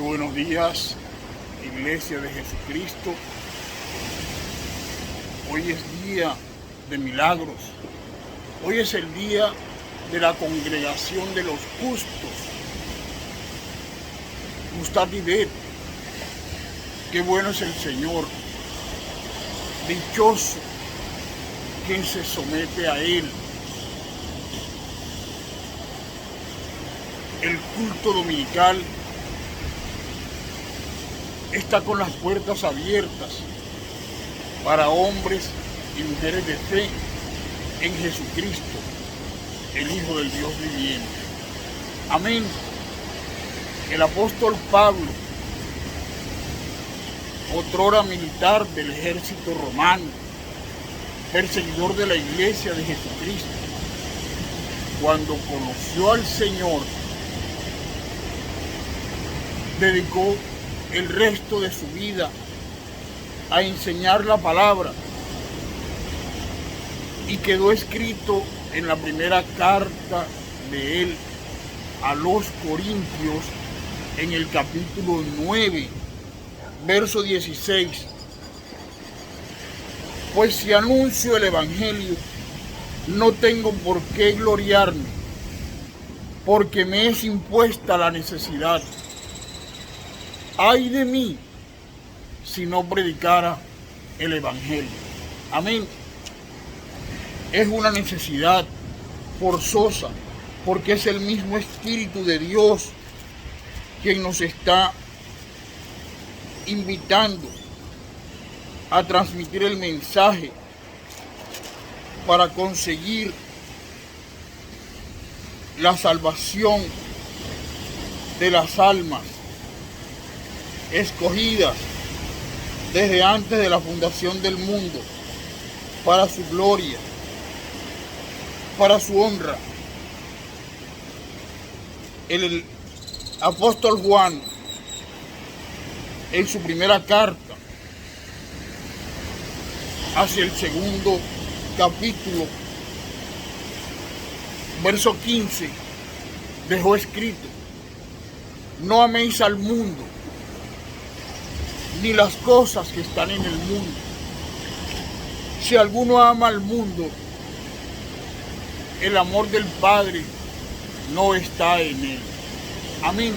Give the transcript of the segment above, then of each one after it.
buenos días, Iglesia de Jesucristo. Hoy es día de milagros. Hoy es el día de la congregación de los justos. Gustad y ved, qué bueno es el Señor. Dichoso quien se somete a Él. El culto dominical está con las puertas abiertas para hombres y mujeres de fe en Jesucristo, el Hijo del Dios viviente. Amén. El apóstol Pablo, otrora militar del ejército romano, perseguidor de la iglesia de Jesucristo, cuando conoció al Señor, dedicó el resto de su vida a enseñar la palabra y quedó escrito en la primera carta de él a los Corintios en el capítulo 9, verso 16. Pues si anuncio el evangelio, no tengo por qué gloriarme, porque me es impuesta la necesidad. Ay de mí si no predicara el evangelio. Amén. Es una necesidad forzosa, porque es el mismo Espíritu de Dios quien nos está invitando a transmitir el mensaje para conseguir la salvación de las almas escogidas desde antes de la fundación del mundo, para su gloria, para su honra. El apóstol Juan, en su primera carta, hacia el segundo capítulo, verso 15, dejó escrito: no améis al mundo, ni las cosas que están en el mundo. Si alguno ama al mundo, el amor del Padre no está en él. Amén.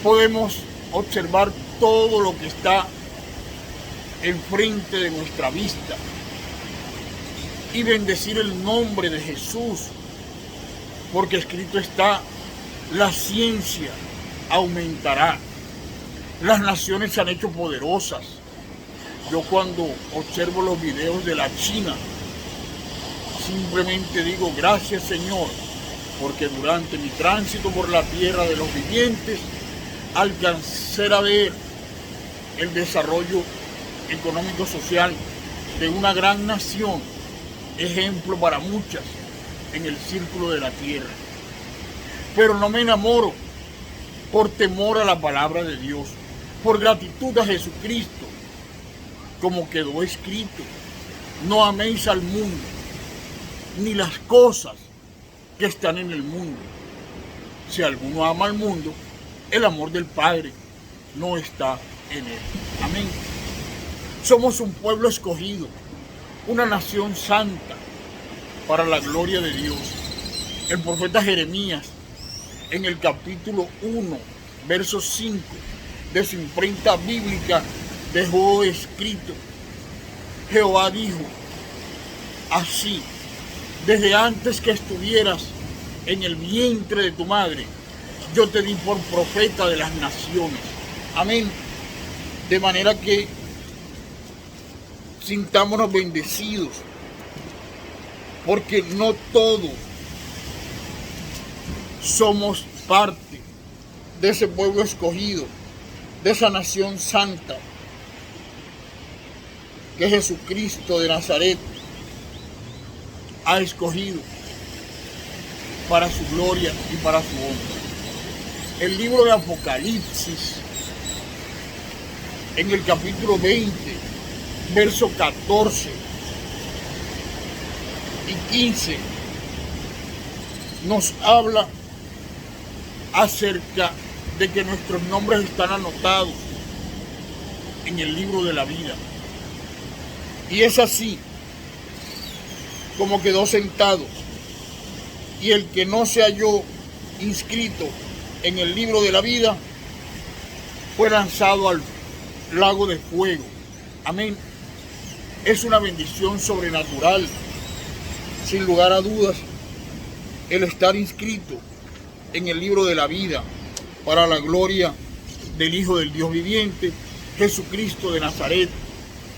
Podemos observar todo lo que está enfrente de nuestra vista y bendecir el nombre de Jesús, porque escrito está: la ciencia aumentará. Las naciones se han hecho poderosas. Yo cuando observo los videos de la China, simplemente digo: gracias, Señor, porque durante mi tránsito por la tierra de los vivientes, alcancé a ver el desarrollo económico-social de una gran nación, ejemplo para muchas en el círculo de la tierra. Pero no me enamoro por temor a la palabra de Dios, por gratitud a Jesucristo, como quedó escrito: no améis al mundo, ni las cosas que están en el mundo. Si alguno ama al mundo, el amor del Padre no está en él. Amén. Somos un pueblo escogido, una nación santa, para la gloria de Dios. El profeta Jeremías, en el capítulo 1, verso 5 de su imprenta bíblica, dejó escrito: Jehová dijo así: desde antes que estuvieras en el vientre de tu madre, yo te di por profeta de las naciones. Amén. De manera que sintámonos bendecidos, porque no todos somos parte de ese pueblo escogido, de esa nación santa que Jesucristo de Nazaret ha escogido para su gloria y para su honra. El libro de Apocalipsis, en el capítulo 20, verso 14 y 15, nos habla acerca de que nuestros nombres están anotados en el libro de la vida. Y es así como quedó sentado. Y el que no se halló inscrito en el libro de la vida fue lanzado al lago de fuego. Amén. Es una bendición sobrenatural, sin lugar a dudas, el estar inscrito en el libro de la vida para la gloria del Hijo del Dios viviente, Jesucristo de Nazaret,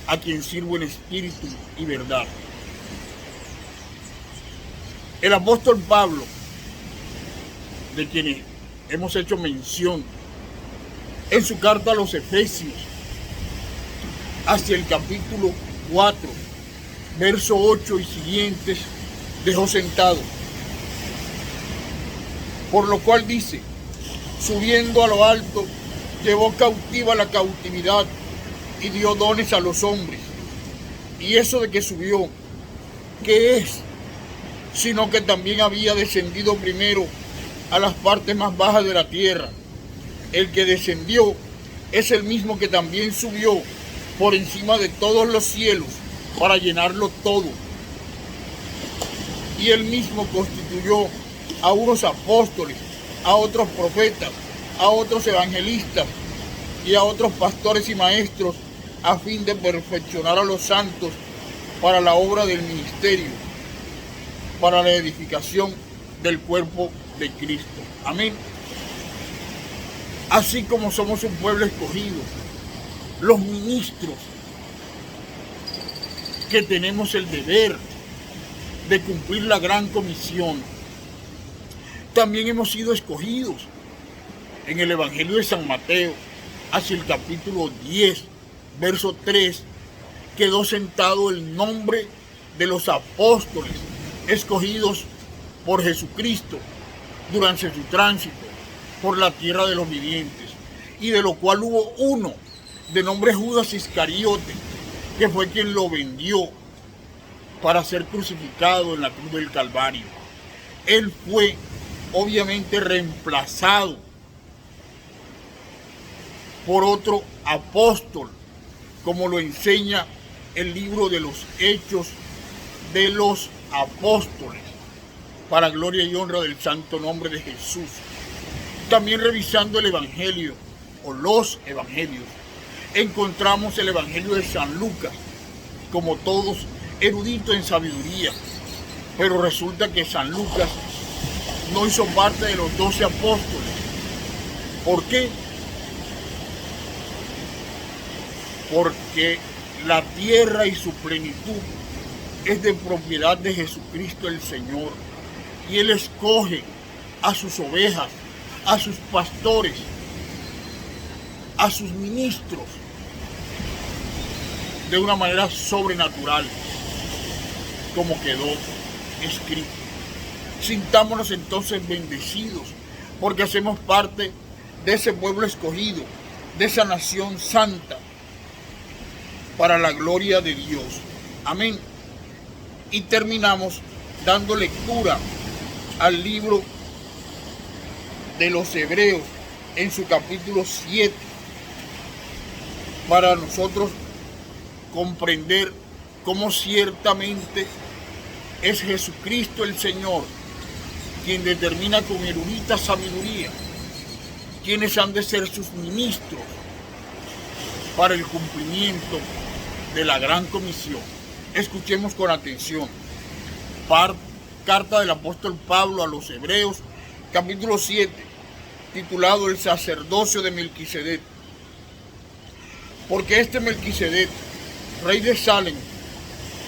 a quien sirvo en espíritu y verdad. El apóstol Pablo, de quienes hemos hecho mención en su carta a los Efesios, hacia el capítulo 4, verso 8 y siguientes, dejó sentado. Por lo cual dice, subiendo a lo alto, llevó cautiva la cautividad y dio dones a los hombres. Y eso de que subió, ¿qué es? Sino que también había descendido primero a las partes más bajas de la tierra. El que descendió es el mismo que también subió por encima de todos los cielos para llenarlo todo. Y él mismo constituyó a unos apóstoles, a otros profetas, a otros evangelistas y a otros pastores y maestros, a fin de perfeccionar a los santos para la obra del ministerio, para la edificación del cuerpo de Cristo. Amén. Así como somos un pueblo escogido, los ministros que tenemos el deber de cumplir la gran comisión, también hemos sido escogidos. En el Evangelio de San Mateo, hacia el capítulo 10, verso 3, quedó sentado el nombre de los apóstoles escogidos por Jesucristo durante su tránsito por la tierra de los vivientes, y de lo cual hubo uno de nombre Judas Iscariote, que fue quien lo vendió para ser crucificado en la cruz del Calvario. Él fue obviamente reemplazado por otro apóstol, como lo enseña el libro de los Hechos de los Apóstoles, para gloria y honra del santo nombre de Jesús. También revisando el Evangelio, o los Evangelios, encontramos el Evangelio de San Lucas, como todos, erudito en sabiduría, pero resulta que San Lucas no hizo parte de los 12 apóstoles. ¿Por qué? Porque la tierra y su plenitud es de propiedad de Jesucristo el Señor, y Él escoge a sus ovejas, a sus pastores, a sus ministros, de una manera sobrenatural, como quedó escrito. Sintámonos entonces bendecidos, porque hacemos parte de ese pueblo escogido, de esa nación santa, para la gloria de Dios. Amén. Y terminamos dando lectura al libro de los Hebreos en su capítulo 7, para nosotros comprender cómo ciertamente es Jesucristo el Señor quien determina con erudita sabiduría quiénes han de ser sus ministros para el cumplimiento de la gran comisión. Escuchemos con atención. Carta del apóstol Pablo a los Hebreos, capítulo 7, titulado El sacerdocio de Melquisedec. Porque este Melquisedec, rey de Salem,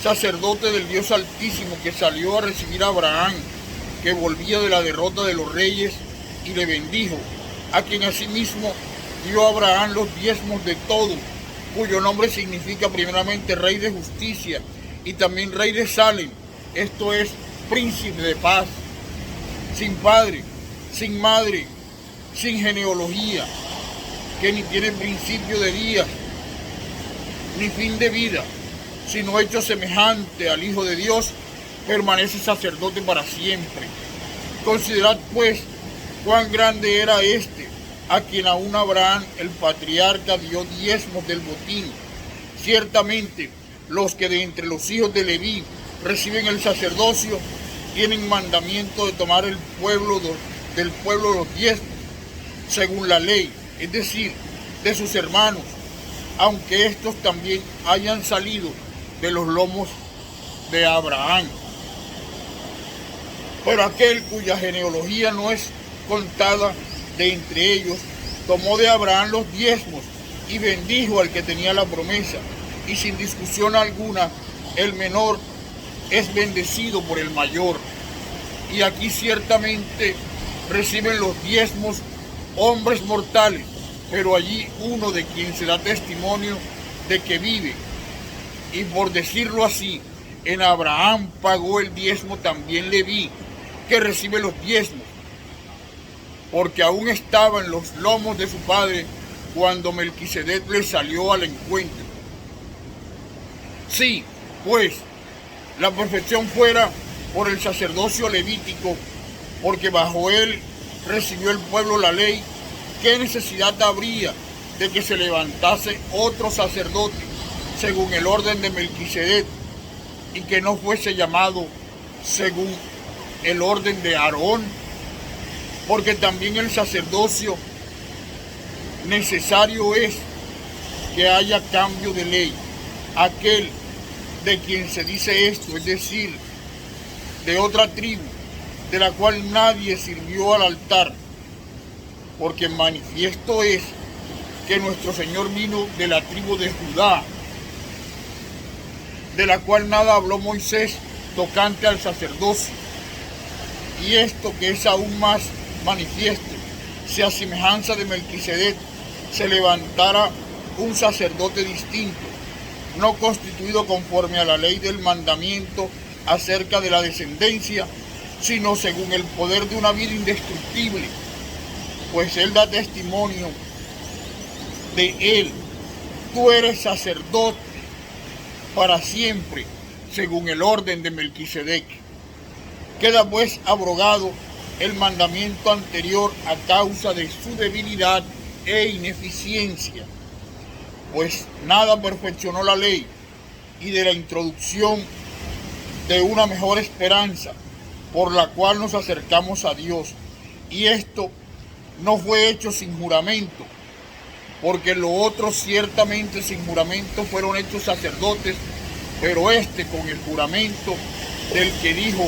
sacerdote del Dios Altísimo, que salió a recibir a Abraham, que volvía de la derrota de los reyes, y le bendijo, a quien asimismo dio a Abraham los diezmos de todo, cuyo nombre significa primeramente Rey de Justicia, y también Rey de Salem, esto es, Príncipe de Paz, sin padre, sin madre, sin genealogía, que ni tiene principio de días, ni fin de vida, sino hecho semejante al Hijo de Dios, permanece sacerdote para siempre. Considerad pues cuán grande era este, a quien aún Abraham, el patriarca, dio diezmos del botín. Ciertamente, los que de entre los hijos de Leví reciben el sacerdocio tienen mandamiento de tomar del pueblo los diezmos, según la ley, es decir, de sus hermanos, aunque estos también hayan salido de los lomos de Abraham. Pero aquel cuya genealogía no es contada de entre ellos, tomó de Abraham los diezmos y bendijo al que tenía la promesa, y sin discusión alguna, el menor es bendecido por el mayor. Y aquí ciertamente reciben los diezmos hombres mortales, pero allí uno de quien se da testimonio de que vive. Y por decirlo así, en Abraham pagó el diezmo también Leví, que recibe los diezmos, porque aún estaba en los lomos de su padre cuando Melquisedec le salió al encuentro. Sí, pues, la perfección fuera por el sacerdocio levítico, porque bajo él recibió el pueblo la ley, ¿qué necesidad habría de que se levantase otro sacerdote según el orden de Melquisedec y que no fuese llamado según el orden de Aarón? Porque también el sacerdocio necesario es que haya cambio de ley. Aquel de quien se dice esto, es decir, de otra tribu, de la cual nadie sirvió al altar, porque manifiesto es que nuestro Señor vino de la tribu de Judá, de la cual nada habló Moisés tocante al sacerdocio. Y esto que es aún más manifiesto, si a semejanza de Melquisedec se levantara un sacerdote distinto, no constituido conforme a la ley del mandamiento acerca de la descendencia, sino según el poder de una vida indestructible, pues él da testimonio de él: tú eres sacerdote para siempre, según el orden de Melquisedec. Queda pues abrogado el mandamiento anterior a causa de su debilidad e ineficiencia, pues nada perfeccionó la ley, y de la introducción de una mejor esperanza por la cual nos acercamos a Dios. Y esto no fue hecho sin juramento, porque los otros ciertamente sin juramento fueron hechos sacerdotes, pero este con el juramento del que dijo: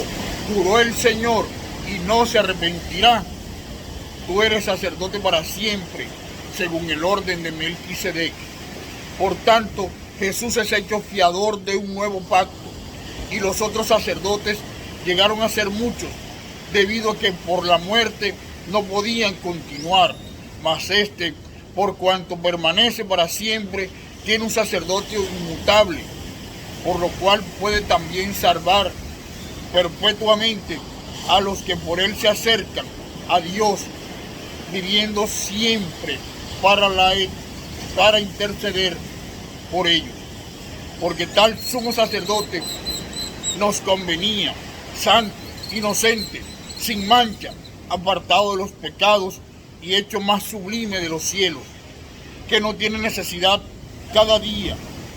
juró el Señor y no se arrepentirá, tú eres sacerdote para siempre, según el orden de Melquisedec. Por tanto, Jesús es hecho fiador de un nuevo pacto, y los otros sacerdotes llegaron a ser muchos, debido a que por la muerte no podían continuar, mas este, por cuanto permanece para siempre, tiene un sacerdocio inmutable, por lo cual puede también salvar perpetuamente a los que por él se acercan a Dios, viviendo siempre para interceder por ellos. Porque tal sumo sacerdote nos convenía, santo, inocente, sin mancha, apartado de los pecados y hecho más sublime de los cielos, que no tiene necesidad cada día,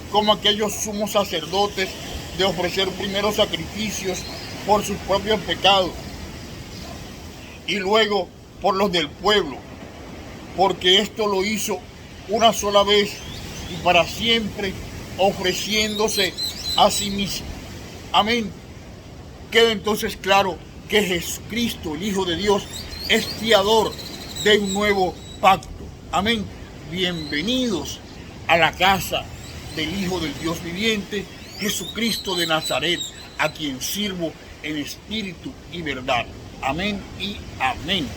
como aquellos sumos sacerdotes, de ofrecer primero sacrificios por sus propios pecados y luego por los del pueblo, porque esto lo hizo una sola vez y para siempre, ofreciéndose a sí mismo. Amén. Queda entonces claro que Jesucristo, el Hijo de Dios, es fiador de un nuevo pacto. Amén. Bienvenidos a la casa del Hijo del Dios viviente, Jesucristo de Nazaret, a quien sirvo en espíritu y verdad. Amén y amén.